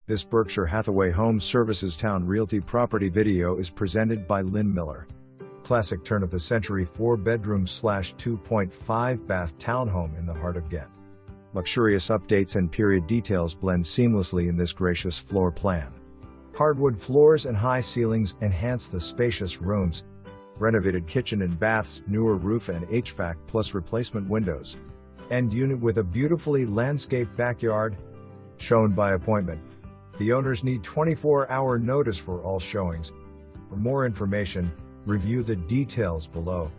This Berkshire Hathaway Home Services Towne Realty property video is presented by Lin Miller. Classic turn-of-the-century 4-bedroom/2.5-bath townhome in the heart of Ghent. Luxurious updates and period details blend seamlessly in this gracious floor plan. Hardwood floors and high ceilings enhance the spacious rooms. Renovated kitchen and baths, newer roof and HVAC plus replacement windows. End unit with a beautifully landscaped backyard. Shown by appointment. The owners need 24-hour notice for all showings. For more information, review the details below.